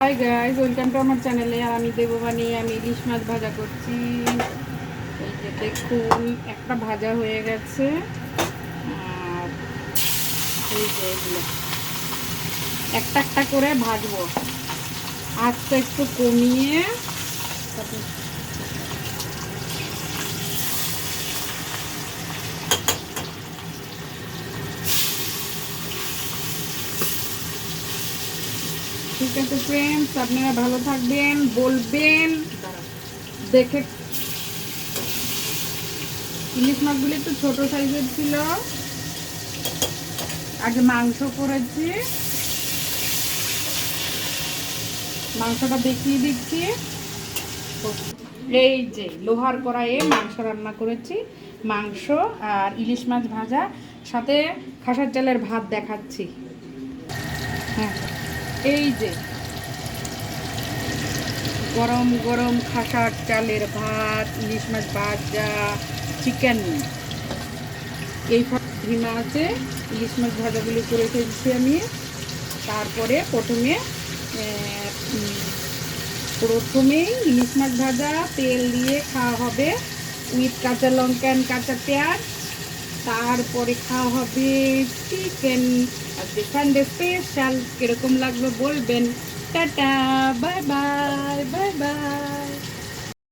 Hi guys, welcome to আমার চ্যানেলে। আর আমি দেববানি, আমি ইলিশ মাছ ভাজা করছি। এই যে দেখুন, একটা ভাজা হয়ে গেছে। আর এই যে এগুলো একটা একটা করে ভাজবো, আঁচটা একটু কমিয়ে। ঠিক আছে ফ্রেন্ডস, আপনারা ভালো থাকবেন, বলবেন দেখে। ইলিশ মাছগুলো একটু ছোট সাইজের ছিল। আগে মাংস করেছি, মাংসটা দেখিয়ে দিচ্ছি। এই যে লোহার কড়াইয়ে মাংস রান্না করেছি, মাংস আর ইলিশ মাছ ভাজা, সাথে খাসার চালের ভাত দেখাচ্ছি। হ্যাঁ, এই যে গরম গরম খাসার চালের ভাত, ইলিশ মাছ ভাজা, চিকেন। এই ভীমা আছে, ইলিশ মাছ ভাজাগুলি করে ফেলছি আমি। তারপরে প্রথমেই ইলিশ মাছ ভাজা তেল দিয়ে খাওয়া হবে, উইথ কাঁচা লঙ্কা অ্যান্ড কাঁচা পেঁয়াজ। তারপরে খাওয়া হবে চিকেন। আজকে সানডে স্পেশাল। কিরকম লাগবে বলবেন। Tata, bye bye, bye bye.